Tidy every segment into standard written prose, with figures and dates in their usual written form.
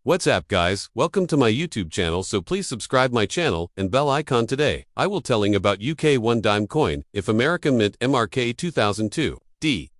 What's up guys, welcome to my YouTube channel, so please subscribe my channel and bell icon. Today, I will telling about UK 1 dime coin, if America mint mRk 2002.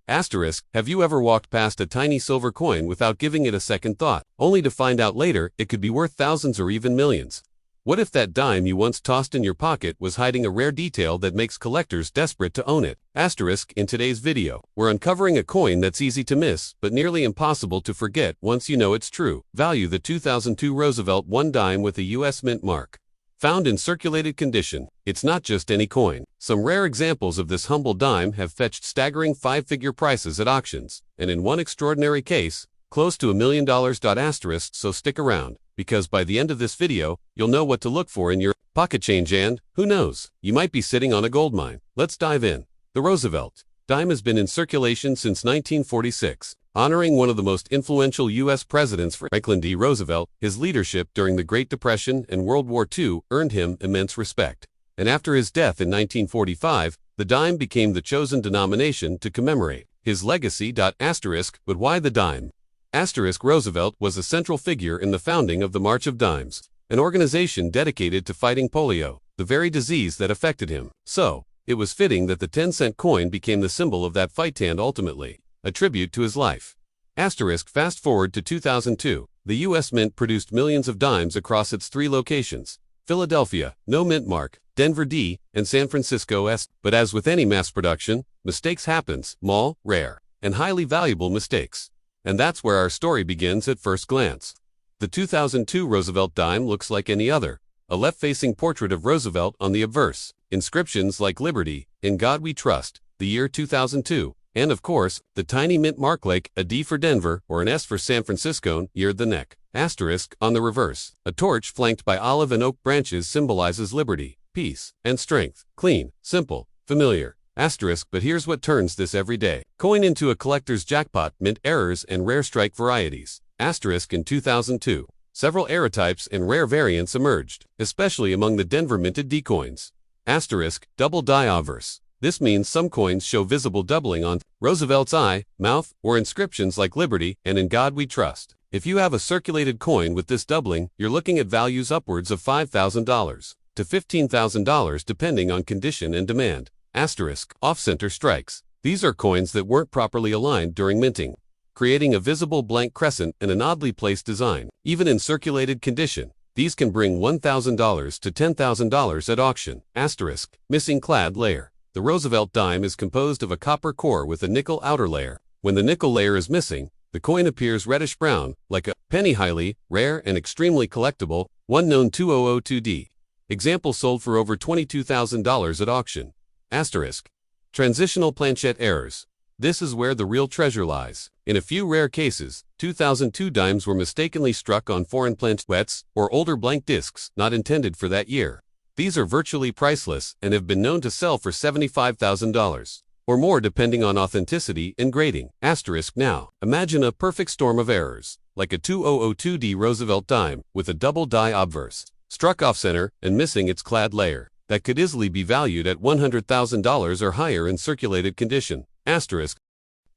Asterisk, have you ever walked past a tiny silver coin without giving it a second thought, only to find out later it could be worth thousands or even millions? What if that dime you once tossed in your pocket was hiding a rare detail that makes collectors desperate to own it? Asterisk, in today's video, we're uncovering a coin that's easy to miss, but nearly impossible to forget once you know it's true. Value: the 2002 Roosevelt 1 dime with a US mint mark. Found in circulated condition, it's not just any coin. Some rare examples of this humble dime have fetched staggering 5-figure prices at auctions, and in one extraordinary case, close to $1 million. Asterisk, so stick around, because by the end of this video, you'll know what to look for in your pocket change, and, who knows, you might be sitting on a goldmine. Let's dive in. The Roosevelt Dime has been in circulation since 1946, honoring one of the most influential U.S. presidents, Franklin D. Roosevelt. His leadership during the Great Depression and World War II earned him immense respect. And after his death in 1945, the dime became the chosen denomination to commemorate his legacy. Asterisk, but why the dime? Asterisk, Roosevelt was a central figure in the founding of the March of Dimes, an organization dedicated to fighting polio, the very disease that affected him. So, it was fitting that the 10-cent coin became the symbol of that fight, and ultimately, a tribute to his life. Asterisk, fast forward to 2002, the U.S. Mint produced millions of dimes across its 3 locations: Philadelphia, no mint mark; Denver, D, and San Francisco, S. But as with any mass production, mistakes happen, small, rare, and highly valuable mistakes. And that's where our story begins at first glance. The 2002 Roosevelt dime looks like any other, a left-facing portrait of Roosevelt on the obverse, inscriptions like "Liberty," "In God We Trust," the year 2002, and of course, the tiny mint mark like a D for Denver or an S for San Francisco near the neck. Asterisk, on the reverse, a torch flanked by olive and oak branches symbolizes liberty, peace, and strength. Clean, simple, familiar. Asterisk, but here's what turns this everyday coin into a collector's jackpot: mint errors and rare strike varieties. Asterisk, in 2002, several error types and rare variants emerged, especially among the Denver minted D coins. Asterisk, double die obverse. This means some coins show visible doubling on Roosevelt's eye, mouth, or inscriptions like "Liberty" and "In God We Trust." If you have a circulated coin with this doubling, you're looking at values upwards of $5,000 to $15,000 depending on condition and demand. Asterisk, off-center strikes. These are coins that weren't properly aligned during minting, creating a visible blank crescent and an oddly placed design. Even in circulated condition, these can bring $1,000 to $10,000 at auction. Asterisk, missing clad layer. The Roosevelt dime is composed of a copper core with a nickel outer layer. When the nickel layer is missing, the coin appears reddish-brown, like a penny. Highly rare and extremely collectible. One known 2002D. Example sold for over $22,000 at auction. Asterisk, transitional planchette errors. This is where the real treasure lies. In a few rare cases, 2002 dimes were mistakenly struck on foreign planchettes or older blank discs not intended for that year. These are virtually priceless and have been known to sell for $75,000 or more depending on authenticity and grading. Asterisk, now, imagine a perfect storm of errors, like a 2002D Roosevelt dime with a double die obverse, struck off-center and missing its clad layer. That could easily be valued at $100,000 or higher in circulated condition. Asterisk,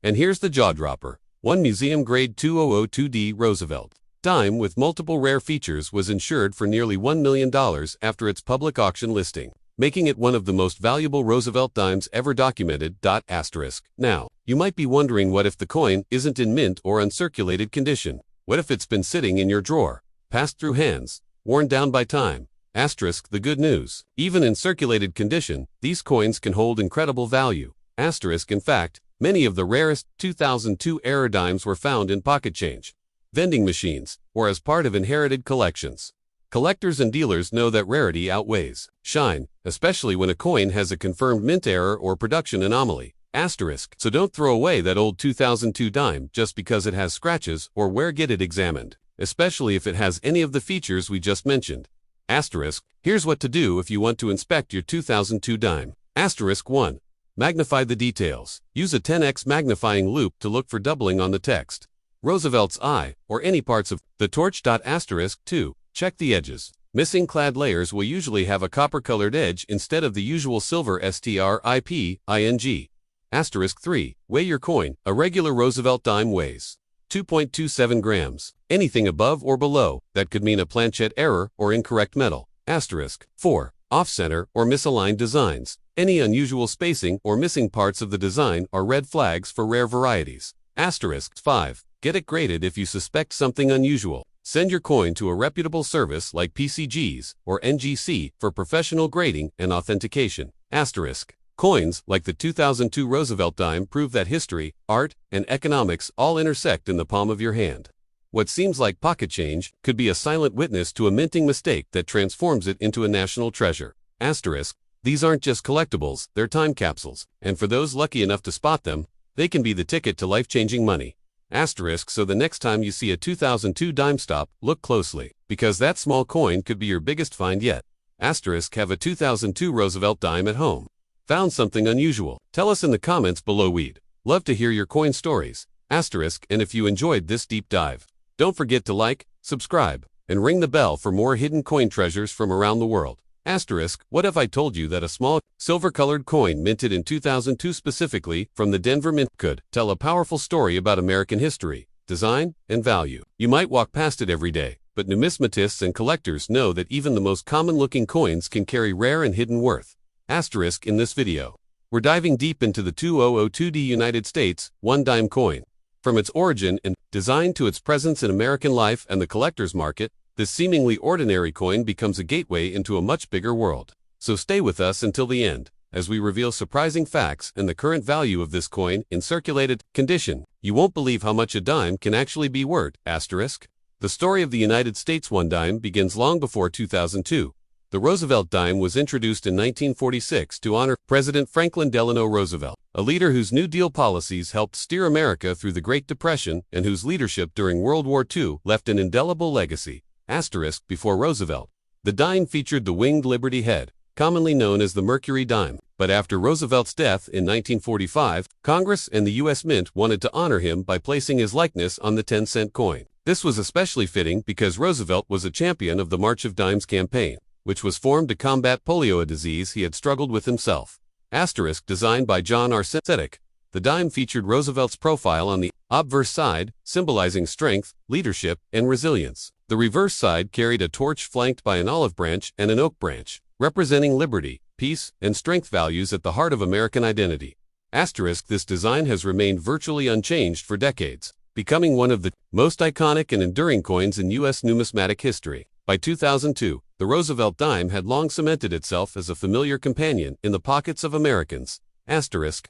and here's the jaw-dropper. One museum-grade 2002D Roosevelt dime with multiple rare features was insured for nearly $1 million after its public auction listing, making it one of the most valuable Roosevelt dimes ever documented. Asterisk, now, you might be wondering, what if the coin isn't in mint or uncirculated condition? What if it's been sitting in your drawer, passed through hands, worn down by time? Asterisk, the good news: even in circulated condition, these coins can hold incredible value. Asterisk, in fact, many of the rarest 2002 era dimes were found in pocket change, vending machines, or as part of inherited collections. Collectors and dealers know that rarity outweighs shine, especially when a coin has a confirmed mint error or production anomaly. Asterisk, so don't throw away that old 2002 dime just because it has scratches, or get it examined, especially if it has any of the features we just mentioned. Asterisk, here's what to do if you want to inspect your 2002 dime. Asterisk 1. Magnify the details. Use a 10x magnifying loupe to look for doubling on the text, Roosevelt's eye, or any parts of the torch. Asterisk 2. Check the edges. Missing clad layers will usually have a copper-colored edge instead of the usual silver striping. Asterisk 3. Weigh your coin. A regular Roosevelt dime weighs 2.27 grams. Anything above or below that could mean a planchette error or incorrect metal. Asterisk. 4. Off-center or misaligned designs. Any unusual spacing or missing parts of the design are red flags for rare varieties. Asterisk. 5. Get it graded if you suspect something unusual. Send your coin to a reputable service like PCG's or NGC for professional grading and authentication. Asterisk. Coins like the 2002 Roosevelt Dime prove that history, art, and economics all intersect in the palm of your hand. What seems like pocket change could be a silent witness to a minting mistake that transforms it into a national treasure. Asterisk. These aren't just collectibles, they're time capsules, and for those lucky enough to spot them, they can be the ticket to life-changing money. Asterisk. So the next time you see a 2002 dime stop, look closely, because that small coin could be your biggest find yet. Asterisk. Have a 2002 Roosevelt dime at home. Found something unusual? Tell us in the comments below. We'd love to hear your coin stories. Asterisk. And if you enjoyed this deep dive, don't forget to like, subscribe, and ring the bell for more hidden coin treasures from around the world. Asterisk. What if I told you that a small, silver-colored coin minted in 2002 specifically from the Denver Mint could tell a powerful story about American history, design, and value? You might walk past it every day, but numismatists and collectors know that even the most common-looking coins can carry rare and hidden worth. Asterisk. In this video, we're diving deep into the 2002D United States 1 dime coin. From its origin and design to its presence in American life and the collector's market, this seemingly ordinary coin becomes a gateway into a much bigger world. So stay with us until the end, as we reveal surprising facts and the current value of this coin in circulated condition. You won't believe how much a dime can actually be worth. Asterisk. The story of the United States 1 dime begins long before 2002. The Roosevelt dime was introduced in 1946 to honor President Franklin Delano Roosevelt, a leader whose New Deal policies helped steer America through the Great Depression and whose leadership during World War II left an indelible legacy. Asterisk. Before Roosevelt, the dime featured the winged Liberty head, commonly known as the Mercury dime, but after Roosevelt's death in 1945, Congress and the U.S. Mint wanted to honor him by placing his likeness on the 10-cent coin. This was especially fitting because Roosevelt was a champion of the March of Dimes campaign, which was formed to combat polio, a disease he had struggled with himself. Asterisk. Designed by John R. Sedek, the dime featured Roosevelt's profile on the obverse side, symbolizing strength, leadership, and resilience. The reverse side carried a torch flanked by an olive branch and an oak branch, representing liberty, peace, and strength, values at the heart of American identity. Asterisk. This design has remained virtually unchanged for decades, becoming one of the most iconic and enduring coins in U.S. numismatic history. By 2002, the Roosevelt dime had long cemented itself as a familiar companion in the pockets of Americans. Asterisk.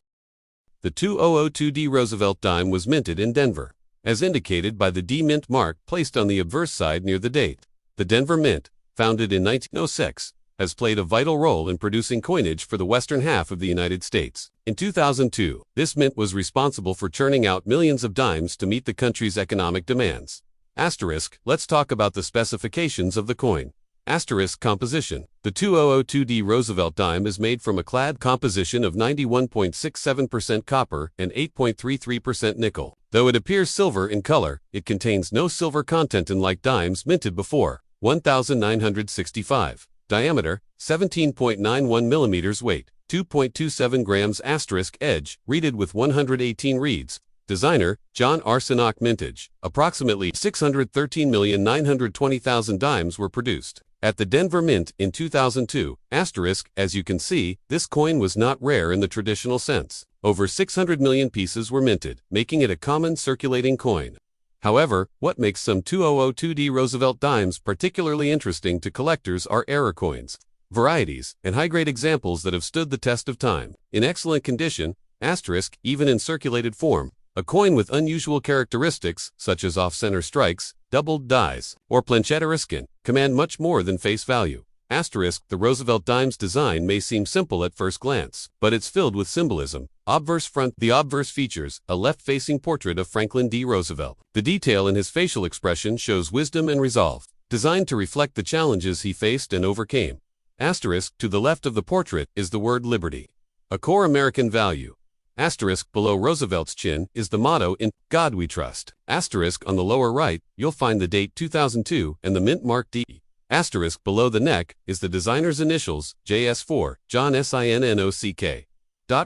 The 2002D Roosevelt dime was minted in Denver, as indicated by the D Mint mark placed on the obverse side near the date. The Denver Mint, founded in 1906, has played a vital role in producing coinage for the western half of the United States. In 2002, this mint was responsible for churning out millions of dimes to meet the country's economic demands. Asterisk. Let's talk about the specifications of the coin. Asterisk. Composition. The 2002D Roosevelt dime is made from a clad composition of 91.67% copper and 8.33% nickel. Though it appears silver in color, it contains no silver content, unlike dimes minted before. 1965. Diameter, 17.91 millimeters. Weight, 2.27 grams. Asterisk. Edge, reeded with 118 reeds. Designer, John R. Sedek. Mintage, approximately 613,920,000 dimes were produced at the Denver Mint in 2002. Asterisk. As you can see, this coin was not rare in the traditional sense. Over 600 million pieces were minted, making it a common circulating coin. However, what makes some 2002D Roosevelt dimes particularly interesting to collectors are error coins, varieties, and high-grade examples that have stood the test of time. In excellent condition, asterisk, even in circulated form, a coin with unusual characteristics, such as off-center strikes, doubled dies, or plancetta skin, command much more than face value. Asterisk, the Roosevelt dime's design may seem simple at first glance, but it's filled with symbolism. Obverse front. The obverse features a left-facing portrait of Franklin D. Roosevelt. The detail in his facial expression shows wisdom and resolve, designed to reflect the challenges he faced and overcame. Asterisk, to the left of the portrait is the word liberty, a core American value. Asterisk, below Roosevelt's chin is the motto, "In God We Trust." Asterisk, on the lower right, you'll find the date 2002 and the mint mark D. Asterisk, below the neck is the designer's initials, JS4, John Sinnock.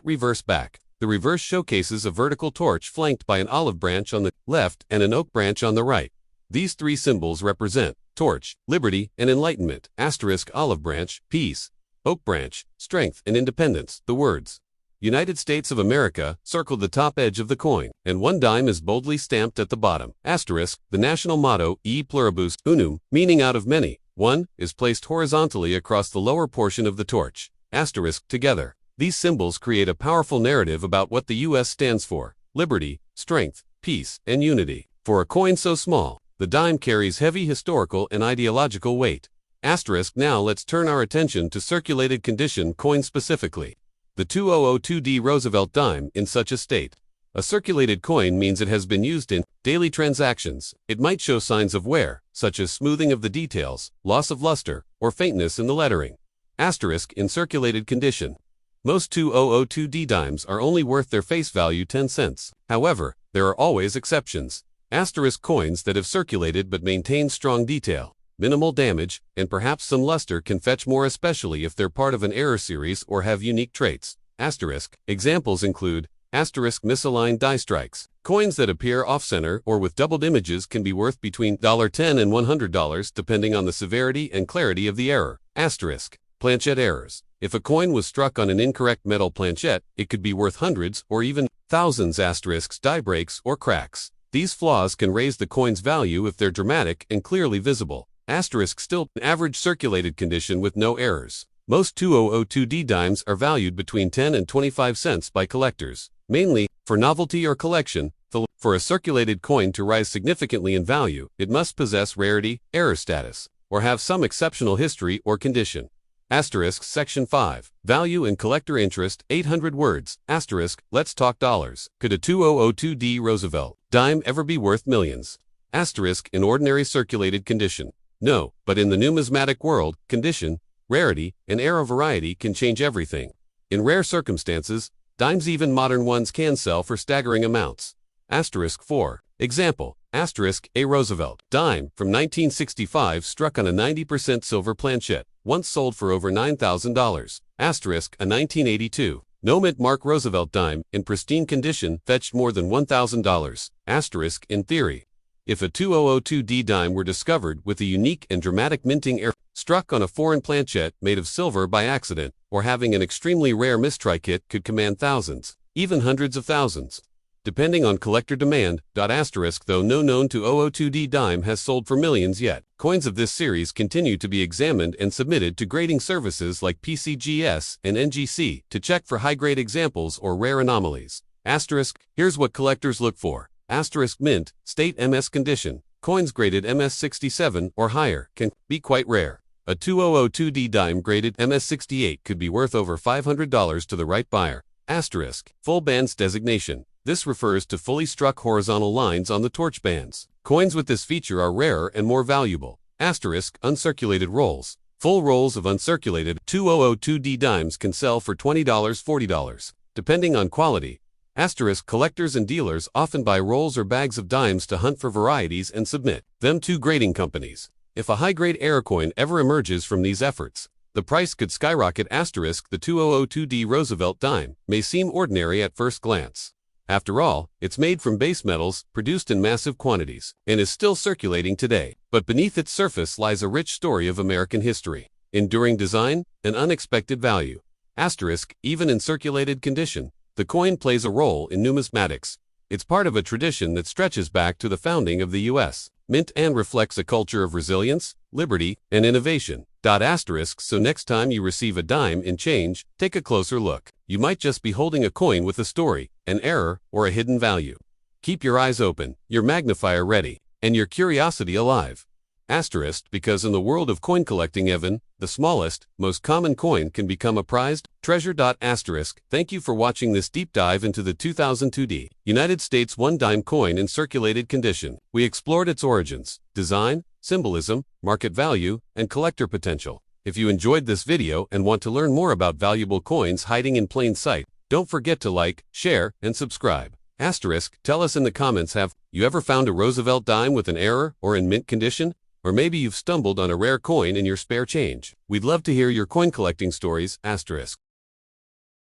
Reverse back. The reverse showcases a vertical torch flanked by an olive branch on the left and an oak branch on the right. These three symbols represent torch, liberty, and enlightenment, asterisk olive branch, peace, oak branch, strength and independence. The words United States of America circled the top edge of the coin, and one dime is boldly stamped at the bottom. Asterisk, the national motto, e pluribus unum, meaning out of many, one, is placed horizontally across the lower portion of the torch. Asterisk, together. These symbols create a powerful narrative about what the U.S. stands for: liberty, strength, peace, and unity. For a coin so small, the dime carries heavy historical and ideological weight. Asterisk, now let's turn our attention to circulated condition coins specifically. The 2002D Roosevelt Dime in such a state. A circulated coin means it has been used in daily transactions. It might show signs of wear, such as smoothing of the details, loss of luster, or faintness in the lettering. Asterisk, in circulated condition. Most 2002D dimes are only worth their face value 10 cents. However, there are always exceptions. Asterisk, coins that have circulated but maintain strong detail, minimal damage, and perhaps some luster can fetch more, especially if they're part of an error series or have unique traits. Asterisk, examples include asterisk misaligned die strikes. Coins that appear off-center or with doubled images can be worth between $10 and $100 depending on the severity and clarity of the error. Asterisk, planchette errors. If a coin was struck on an incorrect metal planchette, it could be worth hundreds or even thousands. Asterisks, die breaks or cracks. These flaws can raise the coin's value if they're dramatic and clearly visible. Asterisk, still average circulated condition with no errors. Most 2002D dimes are valued between 10 and 25 cents by collectors, mainly for novelty or collection. For a circulated coin to rise significantly in value, it must possess rarity, error status, or have some exceptional history or condition. Asterisk, Section 5. Value and collector interest, 800 words. Asterisk, let's talk dollars. Could a 2002D Roosevelt dime ever be worth millions? Asterisk, in ordinary circulated condition. No, but in the numismatic world, condition, rarity, and era variety can change everything. In rare circumstances, dimes, even modern ones, can sell for staggering amounts. Asterisk 4. Example, asterisk, a Roosevelt dime from 1965 struck on a 90% silver planchette, once sold for over $9,000. Asterisk, a 1982 mRk Roosevelt dime in pristine condition fetched more than $1,000. Asterisk, in theory. If a 2002D dime were discovered with a unique and dramatic minting error, struck on a foreign planchette made of silver by accident, or having an extremely rare mistrikit, could command thousands, even hundreds of thousands, depending on collector demand. Asterisk, though no known 2002D dime has sold for millions yet, coins of this series continue to be examined and submitted to grading services like PCGS and NGC to check for high-grade examples or rare anomalies. Asterisk, here's what collectors look for. Asterisk, mint, state MS condition. Coins graded MS67 or higher can be quite rare. A 2002D dime graded MS68 could be worth over $500 to the right buyer. Asterisk, full bands designation. This refers to fully struck horizontal lines on the torch bands. Coins with this feature are rarer and more valuable. Asterisk, uncirculated rolls. Full rolls of uncirculated 2002D dimes can sell for $20, $40, depending on quality. Asterisk, collectors and dealers often buy rolls or bags of dimes to hunt for varieties and submit them to grading companies. If a high-grade error coin ever emerges from these efforts, the price could skyrocket. Asterisk, the 2002D Roosevelt dime may seem ordinary at first glance. After all, it's made from base metals, produced in massive quantities, and is still circulating today. But beneath its surface lies a rich story of American history, enduring design, and unexpected value. Asterisk, even in circulated condition, the coin plays a role in numismatics. It's part of a tradition that stretches back to the founding of the U.S. Mint and reflects a culture of resilience, liberty, and innovation. Asterisk, so next time you receive a dime in change, take a closer look. You might just be holding a coin with a story, an error, or a hidden value. Keep your eyes open, your magnifier ready, and your curiosity alive. Asterisk, because in the world of coin collecting, even the smallest, most common coin can become a prized treasure. Asterisk, thank you for watching this deep dive into the 2002D United States 1 dime coin in circulated condition. We explored its origins, design, symbolism, market value, and collector potential. If you enjoyed this video and want to learn more about valuable coins hiding in plain sight, don't forget to like, share, and subscribe. Asterisk, tell us in the comments, have you ever found a Roosevelt dime with an error or in mint condition? Or maybe you've stumbled on a rare coin in your spare change. We'd love to hear your coin collecting stories. Asterisk.